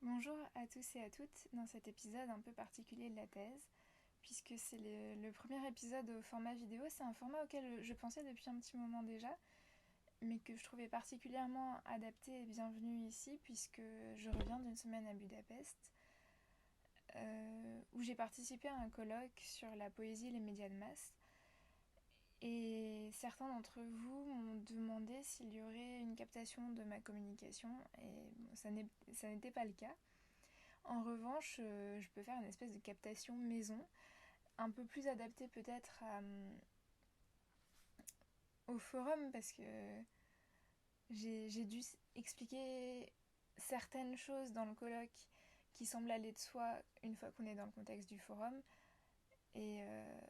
Bonjour à tous et à toutes dans cet épisode un peu particulier de la thèse, puisque c'est le premier épisode au format vidéo. C'est un format auquel je pensais depuis un petit moment déjà, mais que je trouvais particulièrement adapté et bienvenu ici, puisque je reviens d'une semaine à Budapest, où j'ai participé à un colloque sur la poésie et les médias de masse. Et certains d'entre vous m'ont demandé s'il y aurait une captation de ma communication, et bon, ça n'était pas le cas. En revanche, je peux faire une espèce de captation maison, un peu plus adaptée peut-être au forum, parce que j'ai dû expliquer certaines choses dans le colloque qui semblent aller de soi une fois qu'on est dans le contexte du forum, et, euh,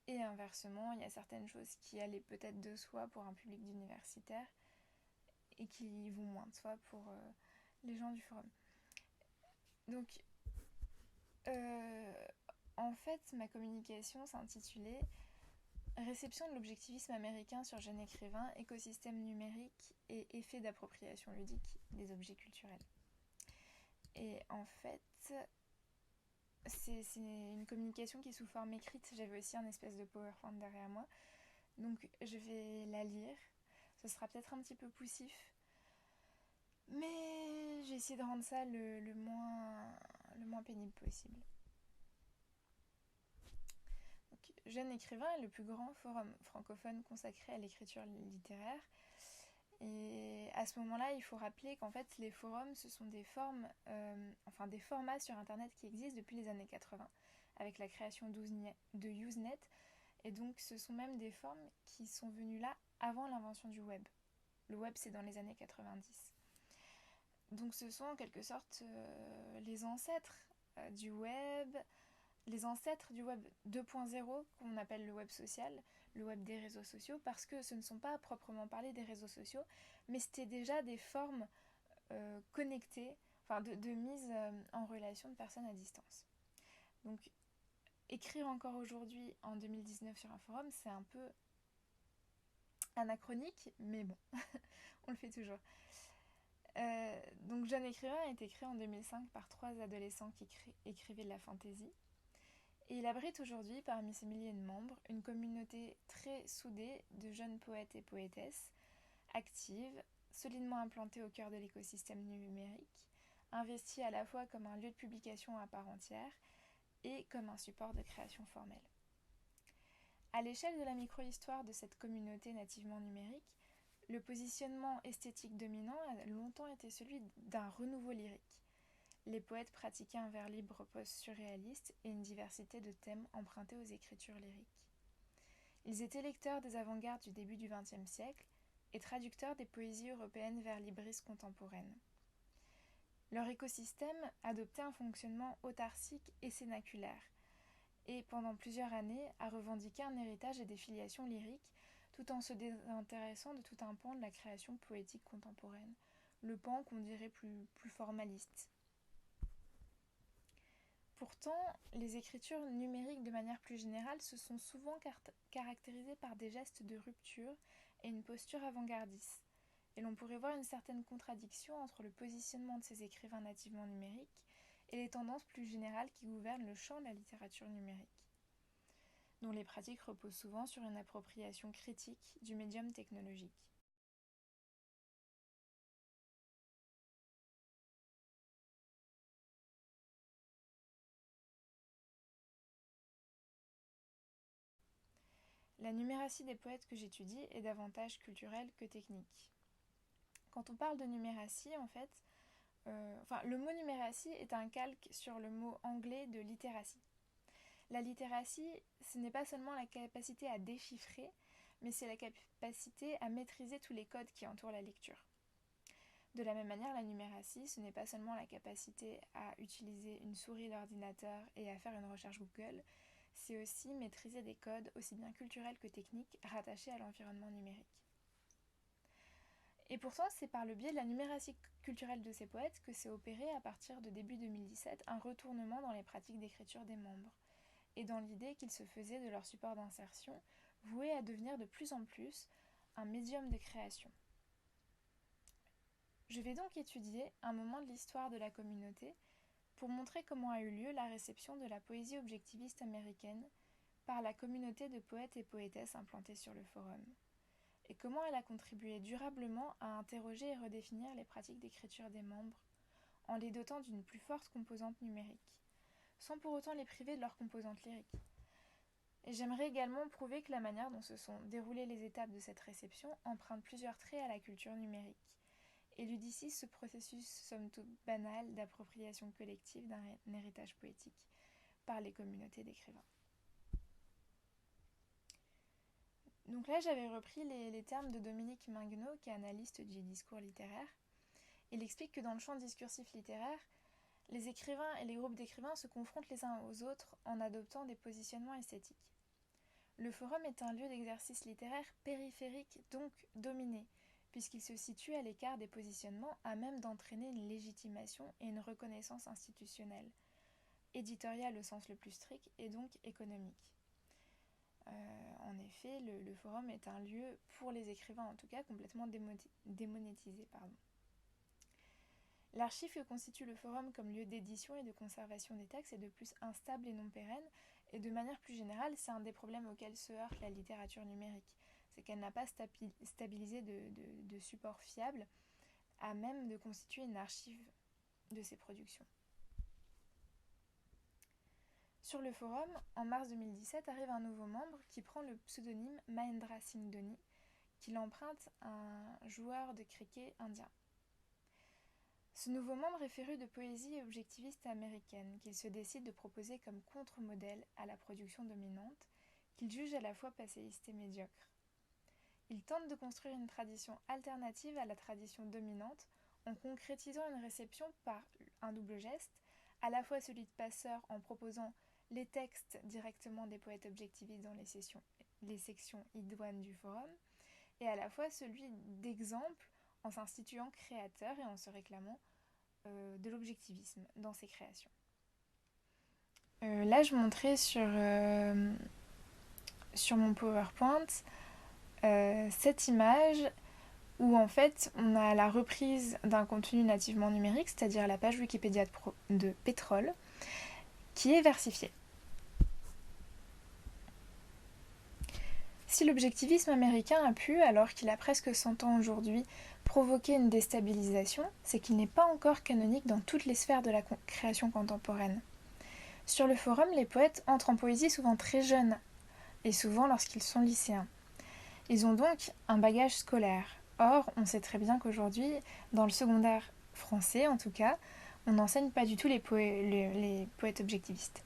et inversement, il y a certaines choses qui allaient peut-être de soi pour un public d'universitaires et qui vont moins de soi pour les gens du forum. Donc, euh, en fait, ma communication s'intitulait Réception de l'objectivisme américain sur jeune écrivain, écosystème numérique et effet d'appropriation ludique des objets culturels. Et en fait, c'est une communication qui est sous forme écrite. J'avais aussi un espèce de PowerPoint derrière moi. Donc je vais la lire. Ce sera peut-être un petit peu poussif. Mais j'ai essayé de rendre ça le moins pénible possible. Donc, Jeune écrivain est le plus grand forum francophone consacré à l'écriture littéraire. Et à ce moment-là, il faut rappeler qu'en fait, les forums, ce sont des formes, des formats sur Internet qui existent depuis les années 80, avec la création de Usenet. Et donc, ce sont même des formes qui sont venues là avant l'invention du web. Le web, c'est dans les années 90. Donc, ce sont en quelque sorte les ancêtres du web, les ancêtres du web 2.0 qu'on appelle le web social, le web des réseaux sociaux, parce que ce ne sont pas à proprement parler des réseaux sociaux, mais c'était déjà des formes connectées, de mise en relation de personnes à distance. Donc écrire encore aujourd'hui en 2019 sur un forum, c'est un peu anachronique, mais bon, on le fait toujours. Donc Jeune écrivain a été créé en 2005 par 3 adolescents qui écrivaient de la fantaisie. Et il abrite aujourd'hui, parmi ses milliers de membres, une communauté très soudée de jeunes poètes et poétesses, actives, solidement implantées au cœur de l'écosystème numérique, investie à la fois comme un lieu de publication à part entière et comme un support de création formelle. À l'échelle de la micro-histoire de cette communauté nativement numérique, le positionnement esthétique dominant a longtemps été celui d'un renouveau lyrique. Les poètes pratiquaient un vers libre post-surréaliste et une diversité de thèmes empruntés aux écritures lyriques. Ils étaient lecteurs des avant-gardes du début du XXe siècle et traducteurs des poésies européennes vers libristes contemporaines. Leur écosystème adoptait un fonctionnement autarcique et cénaculaire, et pendant plusieurs années a revendiqué un héritage et des filiations lyriques, tout en se désintéressant de tout un pan de la création poétique contemporaine, le pan qu'on dirait plus formaliste. Pourtant, les écritures numériques de manière plus générale se sont souvent caractérisées par des gestes de rupture et une posture avant-gardiste. Et l'on pourrait voir une certaine contradiction entre le positionnement de ces écrivains nativement numériques et les tendances plus générales qui gouvernent le champ de la littérature numérique, dont les pratiques reposent souvent sur une appropriation critique du médium technologique. La numératie des poètes que j'étudie est davantage culturelle que technique. Quand on parle de numératie, en fait, le mot numératie est un calque sur le mot anglais de littératie. La littératie, ce n'est pas seulement la capacité à déchiffrer, mais c'est la capacité à maîtriser tous les codes qui entourent la lecture. De la même manière, la numératie, ce n'est pas seulement la capacité à utiliser une souris d'ordinateur et à faire une recherche Google, c'est aussi maîtriser des codes aussi bien culturels que techniques rattachés à l'environnement numérique. Et pourtant, c'est par le biais de la numératie culturelle de ces poètes que s'est opéré à partir de début 2017 un retournement dans les pratiques d'écriture des membres, et dans l'idée qu'ils se faisaient de leur support d'insertion, voué à devenir de plus en plus un médium de création. Je vais donc étudier un moment de l'histoire de la communauté pour montrer comment a eu lieu la réception de la poésie objectiviste américaine par la communauté de poètes et poétesses implantés sur le forum, et comment elle a contribué durablement à interroger et redéfinir les pratiques d'écriture des membres en les dotant d'une plus forte composante numérique, sans pour autant les priver de leur composante lyrique. Et j'aimerais également prouver que la manière dont se sont déroulées les étapes de cette réception emprunte plusieurs traits à la culture numérique, et ludicie ce processus somme toute banal d'appropriation collective d'un héritage poétique par les communautés d'écrivains. Donc là, j'avais repris les termes de Dominique Minguenot, qui est analyste du discours littéraire. Il explique que dans le champ discursif littéraire, les écrivains et les groupes d'écrivains se confrontent les uns aux autres en adoptant des positionnements esthétiques. Le forum est un lieu d'exercice littéraire périphérique, donc dominé, puisqu'il se situe à l'écart des positionnements à même d'entraîner une légitimation et une reconnaissance institutionnelle, éditoriale au sens le plus strict et donc économique. En effet, le forum est un lieu, pour les écrivains en tout cas, complètement démonétisé. L'archive que constitue le forum comme lieu d'édition et de conservation des textes est de plus instable et non pérenne, et de manière plus générale, c'est un des problèmes auxquels se heurte la littérature numérique. C'est qu'elle n'a pas stabilisé de support fiable à même de constituer une archive de ses productions. Sur le forum, en mars 2017, arrive un nouveau membre qui prend le pseudonyme Mahendra Singh Dhoni, qu'il emprunte à un joueur de cricket indien. Ce nouveau membre est féru de poésie objectiviste américaine qu'il se décide de proposer comme contre-modèle à la production dominante, qu'il juge à la fois passéiste et médiocre. Il tente de construire une tradition alternative à la tradition dominante en concrétisant une réception par un double geste, à la fois celui de passeur en proposant les textes directement des poètes objectivistes dans les sections idoines du forum, et à la fois celui d'exemple en s'instituant créateur et en se réclamant de l'objectivisme dans ses créations. Là, je montrais sur mon PowerPoint cette image où en fait on a la reprise d'un contenu nativement numérique, c'est-à-dire la page Wikipédia de Pétrole, qui est versifiée. Si l'objectivisme américain a pu, alors qu'il a presque 100 ans aujourd'hui, provoquer une déstabilisation, c'est qu'il n'est pas encore canonique dans toutes les sphères de la création contemporaine. Sur le forum, les poètes entrent en poésie souvent très jeunes, et souvent lorsqu'ils sont lycéens. Ils ont donc un bagage scolaire. Or, on sait très bien qu'aujourd'hui, dans le secondaire français en tout cas, on n'enseigne pas du tout les poètes objectivistes.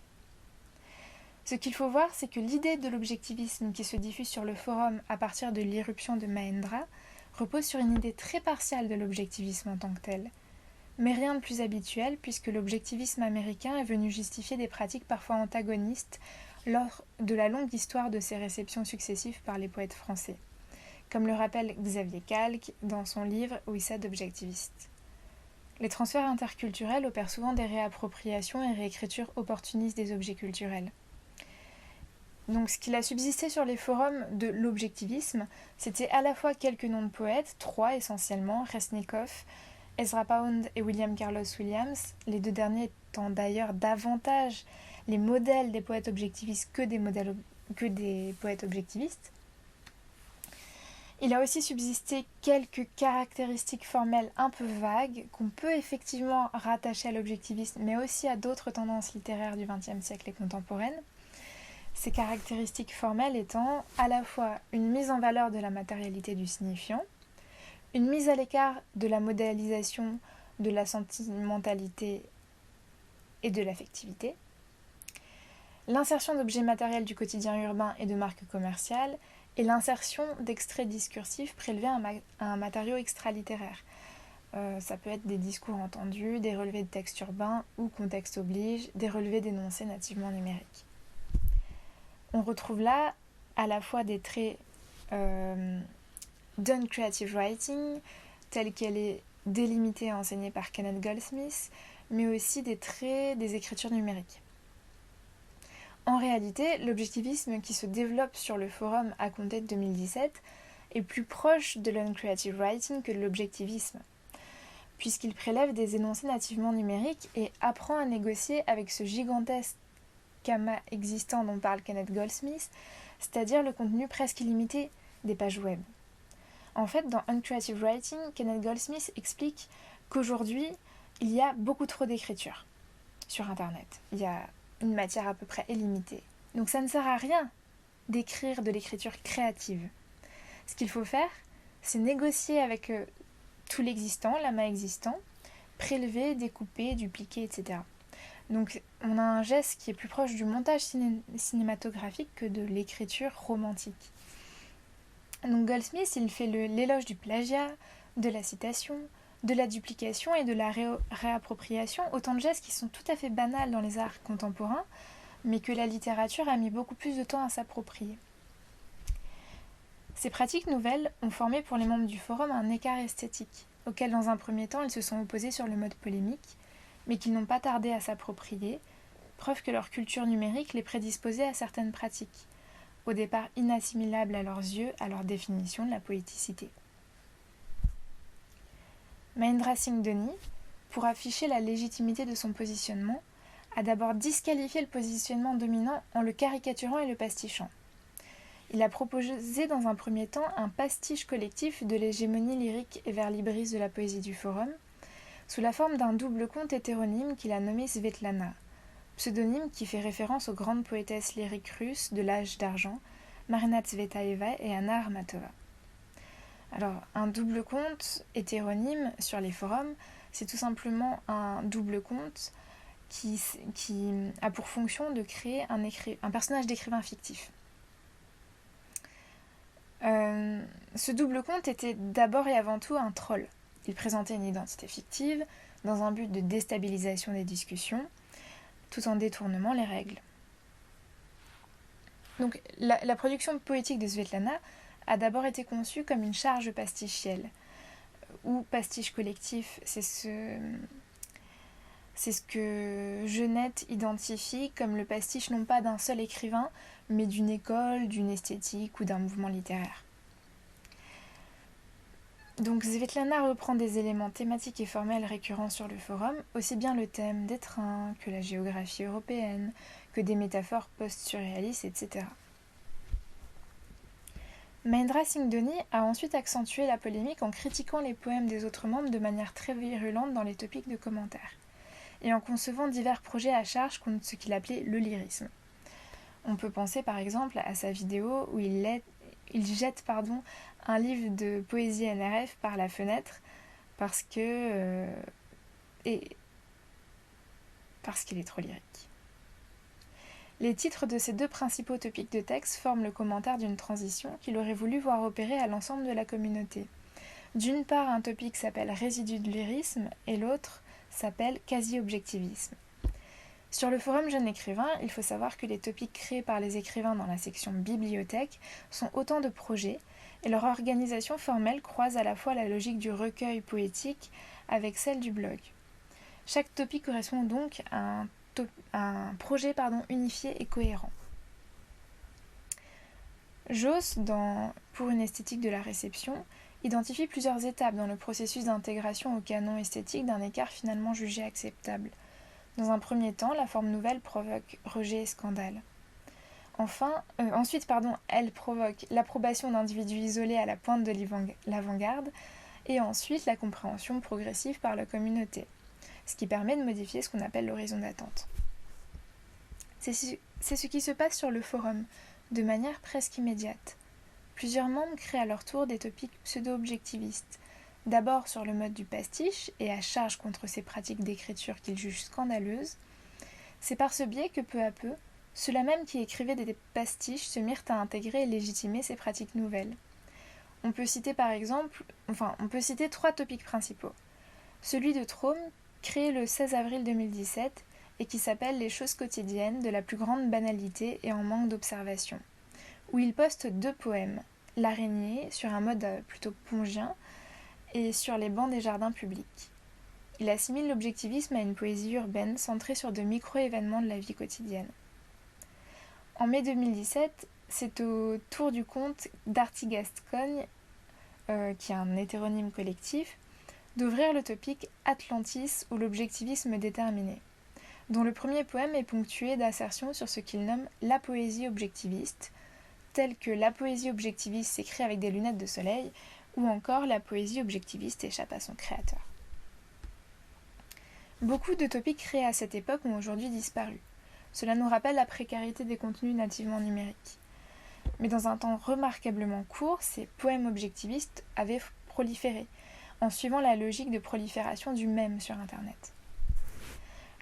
Ce qu'il faut voir, c'est que l'idée de l'objectivisme qui se diffuse sur le forum à partir de l'irruption de Mahendra repose sur une idée très partiale de l'objectivisme en tant que tel. Mais rien de plus habituel puisque l'objectivisme américain est venu justifier des pratiques parfois antagonistes lors de la longue histoire de ses réceptions successives par les poètes français, comme le rappelle Xavier Calque dans son livre Wissad objectiviste. Les transferts interculturels opèrent souvent des réappropriations et réécritures opportunistes des objets culturels. Donc ce qu'il a subsisté sur les forums de l'objectivisme, c'était à la fois quelques noms de poètes, 3 essentiellement, Resnikov, Ezra Pound et William Carlos Williams, les deux derniers étant d'ailleurs davantage les modèles des poètes objectivistes que des poètes objectivistes. Il a aussi subsisté quelques caractéristiques formelles un peu vagues qu'on peut effectivement rattacher à l'objectivisme, mais aussi à d'autres tendances littéraires du XXe siècle et contemporaines. Ces caractéristiques formelles étant à la fois une mise en valeur de la matérialité du signifiant, une mise à l'écart de la modélisation de la sentimentalité et de l'affectivité, l'insertion d'objets matériels du quotidien urbain et de marques commerciales, et l'insertion d'extraits discursifs prélevés à un matériau extralittéraire. Ça peut être des discours entendus, des relevés de textes urbains ou contexte oblige, des relevés d'énoncés nativement numériques. On retrouve là à la fois des traits d'uncreative writing, telle qu'elle est délimitée et enseignée par Kenneth Goldsmith, mais aussi des traits des écritures numériques. En réalité, l'objectivisme qui se développe sur le forum à compter de 2017 est plus proche de l'uncreative writing que de l'objectivisme. puisqu'il prélève des énoncés nativement numériques et apprend à négocier avec ce gigantesque amas existant dont parle Kenneth Goldsmith, c'est-à-dire le contenu presque illimité des pages web. En fait, dans Uncreative Writing, Kenneth Goldsmith explique qu'aujourd'hui, il y a beaucoup trop d'écriture sur Internet. Il y a une matière à peu près illimitée. Donc ça ne sert à rien d'écrire de l'écriture créative. Ce qu'il faut faire, c'est négocier avec tout l'existant, l'amas existant, prélever, découper, dupliquer, etc. Donc on a un geste qui est plus proche du montage cinématographique que de l'écriture romantique. Donc Goldsmith, il fait l'éloge du plagiat, de la citation, de la duplication et de la réappropriation, autant de gestes qui sont tout à fait banals dans les arts contemporains, mais que la littérature a mis beaucoup plus de temps à s'approprier. Ces pratiques nouvelles ont formé pour les membres du forum un écart esthétique, auquel dans un premier temps ils se sont opposés sur le mode polémique, mais qu'ils n'ont pas tardé à s'approprier, preuve que leur culture numérique les prédisposait à certaines pratiques, au départ inassimilables à leurs yeux à leur définition de la poéticité. Mahendra Singh Dhoni, pour afficher la légitimité de son positionnement, a d'abord disqualifié le positionnement dominant en le caricaturant et le pastichant. Il a proposé dans un premier temps un pastiche collectif de l'hégémonie lyrique et vers-libriste de la poésie du forum, sous la forme d'un double conte hétéronyme qu'il a nommé Svetlana, pseudonyme qui fait référence aux grandes poétesses lyriques russes de l'âge d'argent, Marina Tsvetaeva et Anna Akhmatova. Alors, un double conte hétéronyme sur les forums, c'est tout simplement un double conte qui a pour fonction de créer un personnage d'écrivain fictif. Ce double conte était d'abord et avant tout un troll. Il présentait une identité fictive dans un but de déstabilisation des discussions, tout en détournant les règles. Donc, la production poétique de Svetlana a d'abord été conçue comme une charge pastichielle, ou pastiche collectif, c'est ce que Genette identifie comme le pastiche non pas d'un seul écrivain, mais d'une école, d'une esthétique ou d'un mouvement littéraire. Donc Svetlana reprend des éléments thématiques et formels récurrents sur le forum, aussi bien le thème des trains que la géographie européenne, que des métaphores post-surréalistes, etc. Mahendra Singh Dhoni a ensuite accentué la polémique en critiquant les poèmes des autres membres de manière très virulente dans les topics de commentaires, et en concevant divers projets à charge contre ce qu'il appelait le lyrisme. On peut penser par exemple à sa vidéo où il jette un livre de poésie NRF par la fenêtre parce qu'il est trop lyrique. Les titres de ces deux principaux topics de texte forment le commentaire d'une transition qu'il aurait voulu voir opérer à l'ensemble de la communauté. D'une part, un topic s'appelle résidu de lyrisme et l'autre s'appelle quasi-objectivisme. Sur le forum Jeune Écrivain, il faut savoir que les topics créés par les écrivains dans la section bibliothèque sont autant de projets et leur organisation formelle croise à la fois la logique du recueil poétique avec celle du blog. Chaque topic correspond donc à un projet unifié et cohérent. Joss, pour une esthétique de la réception, identifie plusieurs étapes dans le processus d'intégration au canon esthétique d'un écart finalement jugé acceptable. Dans un premier temps, la forme nouvelle provoque rejet et scandale. Ensuite, elle provoque l'approbation d'individus isolés à la pointe de l'avant-garde et ensuite la compréhension progressive par la communauté, ce qui permet de modifier ce qu'on appelle l'horizon d'attente. C'est ce qui se passe sur le forum, de manière presque immédiate. Plusieurs membres créent à leur tour des topics pseudo-objectivistes, d'abord sur le mode du pastiche et à charge contre ces pratiques d'écriture qu'ils jugent scandaleuses. C'est par ce biais que peu à peu, ceux-là même qui écrivaient des pastiches se mirent à intégrer et légitimer ces pratiques nouvelles. On peut citer trois topics principaux. Celui de Trôme, créé le 16 avril 2017 et qui s'appelle Les choses quotidiennes de la plus grande banalité et en manque d'observation, où il poste deux poèmes, L'araignée sur un mode plutôt pongien et sur les bancs des jardins publics. Il assimile l'objectivisme à une poésie urbaine centrée sur de micro-événements de la vie quotidienne. En mai 2017, c'est au tour du conte d'Artie Gascogne, qui est un hétéronyme collectif, d'ouvrir le topic Atlantis ou l'objectivisme déterminé, dont le premier poème est ponctué d'assertions sur ce qu'il nomme la poésie objectiviste, telle que la poésie objectiviste s'écrit avec des lunettes de soleil, ou encore la poésie objectiviste échappe à son créateur. Beaucoup de topics créés à cette époque ont aujourd'hui disparu. Cela nous rappelle la précarité des contenus nativement numériques. Mais dans un temps remarquablement court, ces poèmes objectivistes avaient proliféré, en suivant la logique de prolifération du mème sur Internet.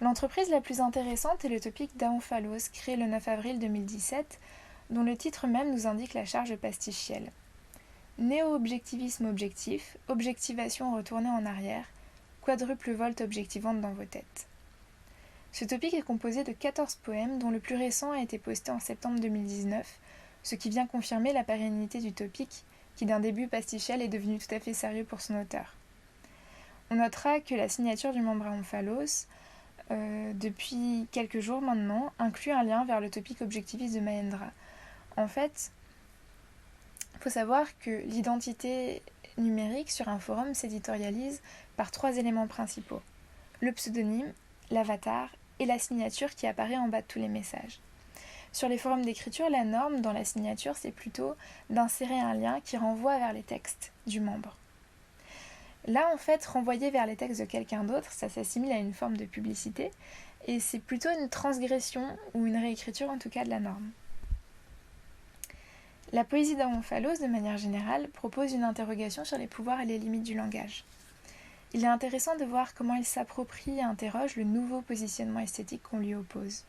L'entreprise la plus intéressante est le topic d'Aomphalos, créé le 9 avril 2017, dont le titre même nous indique la charge pastichielle. Néo-objectivisme objectif, objectivation retournée en arrière, quadruple volte objectivante dans vos têtes. Ce topic est composé de 14 poèmes, dont le plus récent a été posté en septembre 2019, ce qui vient confirmer la pérennité du topic, qui d'un début pastichel est devenu tout à fait sérieux pour son auteur. On notera que la signature du membre Aomphalos, depuis quelques jours maintenant, inclut un lien vers le topic objectiviste de Mahendra. En fait, il faut savoir que l'identité numérique sur un forum s'éditorialise par 3 éléments principaux: le pseudonyme, l'avatar et la signature qui apparaît en bas de tous les messages. Sur les forums d'écriture, la norme dans la signature, c'est plutôt d'insérer un lien qui renvoie vers les textes du membre. Là, en fait, renvoyer vers les textes de quelqu'un d'autre, ça s'assimile à une forme de publicité, et c'est plutôt une transgression ou une réécriture en tout cas de la norme. La poésie d'Aomphalos, de manière générale, propose une interrogation sur les pouvoirs et les limites du langage. Il est intéressant de voir comment il s'approprie et interroge le nouveau positionnement esthétique qu'on lui oppose.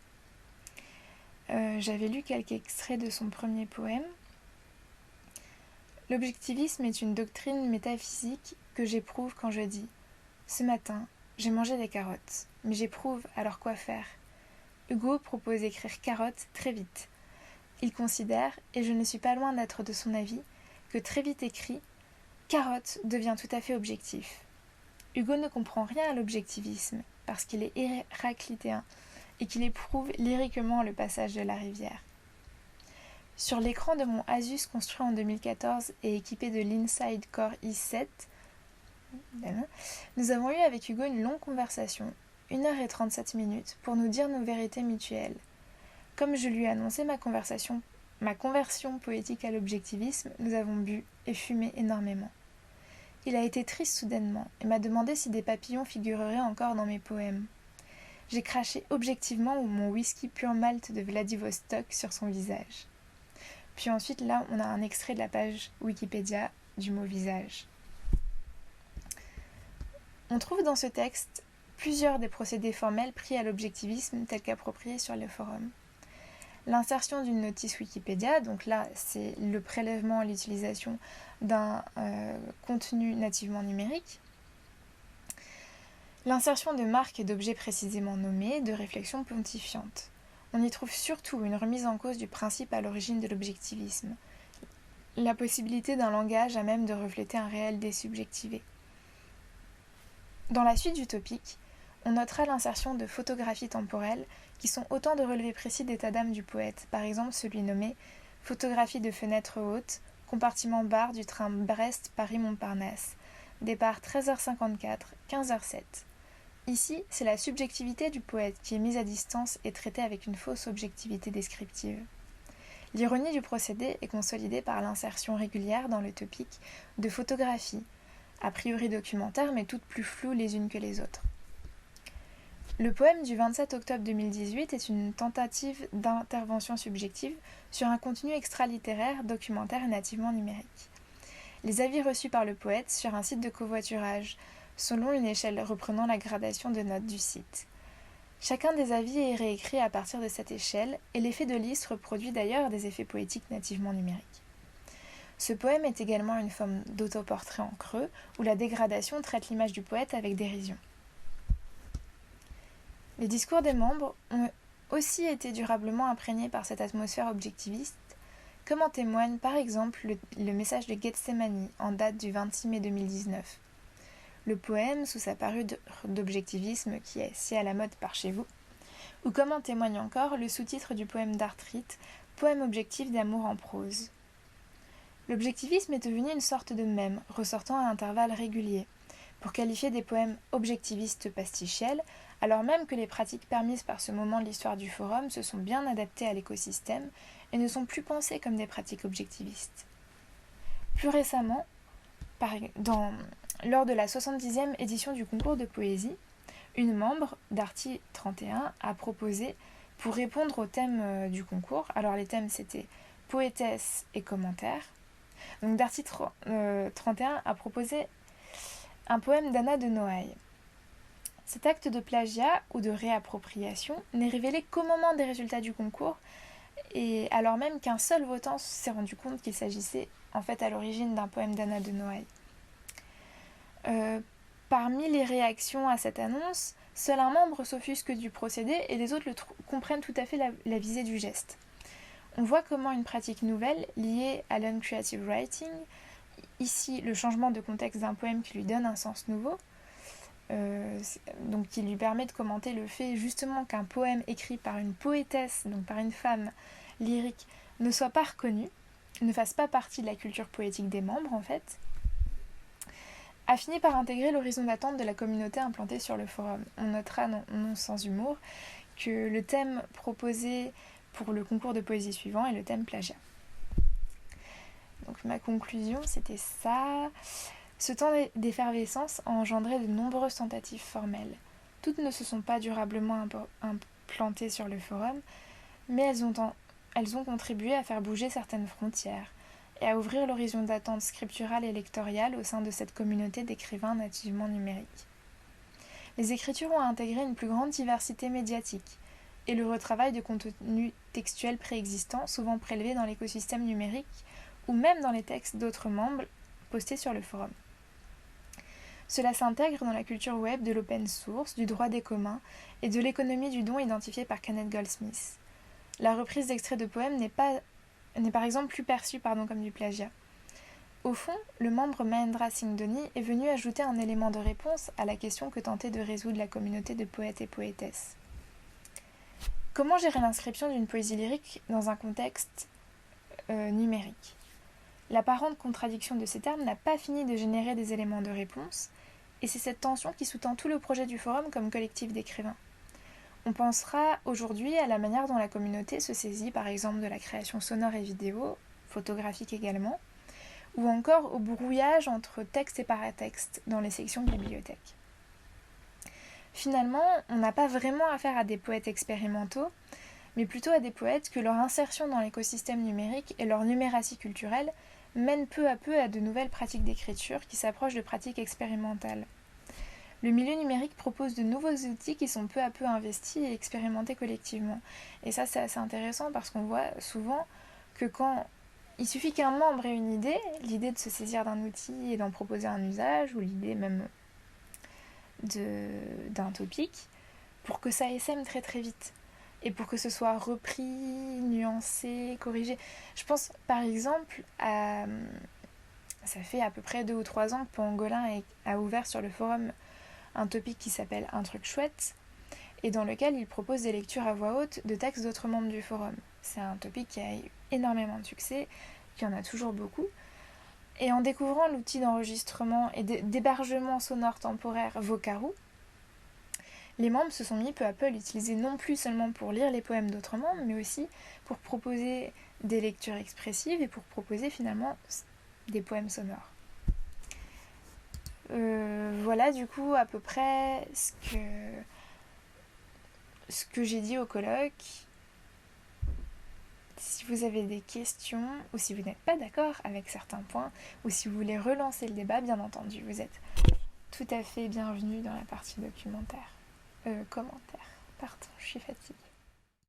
J'avais lu quelques extraits de son premier poème. L'objectivisme est une doctrine métaphysique que j'éprouve quand je dis « Ce matin, j'ai mangé des carottes, mais j'éprouve, alors quoi faire ?» Hugo propose d'écrire « carottes » très vite. Il considère, et je ne suis pas loin d'être de son avis, que très vite écrit, « carotte » devient tout à fait objectif. Hugo ne comprend rien à l'objectivisme, parce qu'il est héraclitéen, et qu'il éprouve lyriquement le passage de la rivière. Sur l'écran de mon Asus construit en 2014 et équipé de l'Inside Core i7, nous avons eu avec Hugo une longue conversation, 1h37, pour nous dire nos vérités mutuelles. Comme je lui ai annoncé ma conversion poétique à l'objectivisme, nous avons bu et fumé énormément. Il a été triste soudainement et m'a demandé si des papillons figureraient encore dans mes poèmes. J'ai craché objectivement mon whisky pur malt de Vladivostok sur son visage. Puis ensuite, là, on a un extrait de la page Wikipédia du mot visage. On trouve dans ce texte plusieurs des procédés formels pris à l'objectivisme tels qu'appropriés sur le forum. L'insertion d'une notice Wikipédia, donc là, c'est le prélèvement et l'utilisation d'un contenu nativement numérique. L'insertion de marques et d'objets précisément nommés, de réflexions pontifiantes. On y trouve surtout une remise en cause du principe à l'origine de l'objectivisme, la possibilité d'un langage à même de refléter un réel désubjectivé. Dans la suite du topic, on notera l'insertion de photographies temporelles qui sont autant de relevés précis d'état d'âme du poète, par exemple celui nommé « Photographie de fenêtre haute, compartiment bar du train Brest-Paris-Montparnasse, départ 13h54, 15h07 ». Ici, c'est la subjectivité du poète qui est mise à distance et traitée avec une fausse objectivité descriptive. L'ironie du procédé est consolidée par l'insertion régulière dans le topic de photographies, a priori documentaires mais toutes plus floues les unes que les autres. Le poème du 27 octobre 2018 est une tentative d'intervention subjective sur un contenu extra-littéraire, documentaire et nativement numérique. Les avis reçus par le poète sur un site de covoiturage, selon une échelle reprenant la gradation de notes du site. Chacun des avis est réécrit à partir de cette échelle, et l'effet de liste reproduit d'ailleurs des effets poétiques nativement numériques. Ce poème est également une forme d'autoportrait en creux, où la dégradation traite l'image du poète avec dérision. Les discours des membres ont aussi été durablement imprégnés par cette atmosphère objectiviste, comme en témoigne par exemple le message de Gethsemane en date du 26 mai 2019. Le poème sous sa parure d'objectivisme qui est si à la mode par chez vous, ou comme en témoigne encore le sous-titre du poème d'Arthrite, poème objectif d'amour en prose. L'objectivisme est devenu une sorte de mème, ressortant à intervalles réguliers, pour qualifier des poèmes objectivistes pastichels, alors même que les pratiques permises par ce moment de l'histoire du forum se sont bien adaptées à l'écosystème et ne sont plus pensées comme des pratiques objectivistes. Plus récemment, lors de la 70e édition du concours de poésie, une membre d'Arty 31 a proposé, pour répondre au thème du concours, alors les thèmes c'était poétesse et commentaires, donc Darty 31 a proposé un poème d'Anna de Noailles. Cet acte de plagiat ou de réappropriation n'est révélé qu'au moment des résultats du concours, et alors même qu'un seul votant s'est rendu compte qu'il s'agissait en fait à l'origine d'un poème d'Anna de Noailles. Parmi les réactions à cette annonce, seul un membre s'offusque du procédé et les autres comprennent tout à fait la visée du geste. On voit comment une pratique nouvelle liée à l'uncreative writing, ici le changement de contexte d'un poème qui lui donne un sens nouveau, donc qui lui permet de commenter le fait justement qu'un poème écrit par une poétesse, donc par une femme lyrique, ne soit pas reconnu, ne fasse pas partie de la culture poétique des membres en fait, a fini par intégrer l'horizon d'attente de la communauté implantée sur le forum. On notera, non sans humour, que le thème proposé pour le concours de poésie suivant est le thème plagiat. Donc ma conclusion, c'était ça. Ce temps d'effervescence a engendré de nombreuses tentatives formelles. Toutes ne se sont pas durablement implantées sur le forum, mais elles ont contribué à faire bouger certaines frontières et à ouvrir l'horizon d'attente scripturale et lectoriale au sein de cette communauté d'écrivains nativement numériques. Les écritures ont intégré une plus grande diversité médiatique et le retravail de contenus textuels préexistants, souvent prélevés dans l'écosystème numérique ou même dans les textes d'autres membres postés sur le forum. Cela s'intègre dans la culture web de l'open source, du droit des communs et de l'économie du don identifiée par Kenneth Goldsmith. La reprise d'extraits de poèmes n'est par exemple plus perçue comme du plagiat. Au fond, le membre Mahendra Singh Dhoni est venu ajouter un élément de réponse à la question que tentait de résoudre la communauté de poètes et poétesses. Comment gérer l'inscription d'une poésie lyrique dans un contexte numérique ? L'apparente contradiction de ces termes n'a pas fini de générer des éléments de réponse, et c'est cette tension qui sous-tend tout le projet du forum comme collectif d'écrivains. On pensera aujourd'hui à la manière dont la communauté se saisit par exemple de la création sonore et vidéo, photographique également, ou encore au brouillage entre texte et paratexte dans les sections de bibliothèques. Finalement, on n'a pas vraiment affaire à des poètes expérimentaux, mais plutôt à des poètes que leur insertion dans l'écosystème numérique et leur numératie culturelle mènent peu à peu à de nouvelles pratiques d'écriture qui s'approchent de pratiques expérimentales. Le milieu numérique propose de nouveaux outils qui sont peu à peu investis et expérimentés collectivement. Et ça, c'est assez intéressant parce qu'on voit souvent que quand il suffit qu'un membre ait une idée, l'idée de se saisir d'un outil et d'en proposer un usage, ou l'idée même d'un topic, pour que ça essaime très très vite. Et pour que ce soit repris, nuancé, corrigé. Je pense par exemple à... Ça fait à peu près 2 ou 3 ans que Pangolin a ouvert sur le forum un topic qui s'appelle Un truc chouette, et dans lequel il propose des lectures à voix haute de textes d'autres membres du forum. C'est un topic qui a eu énormément de succès, qui en a toujours beaucoup. Et en découvrant l'outil d'enregistrement et d'hébergement sonore temporaire Vocaroo, les membres se sont mis peu à peu à l'utiliser non plus seulement pour lire les poèmes d'autres membres, mais aussi pour proposer des lectures expressives et pour proposer finalement des poèmes sonores. Voilà du coup à peu près ce que j'ai dit au colloque. Si vous avez des questions ou si vous n'êtes pas d'accord avec certains points ou si vous voulez relancer le débat, bien entendu, vous êtes tout à fait bienvenue dans la partie commentaire. Pardon, je suis fatiguée.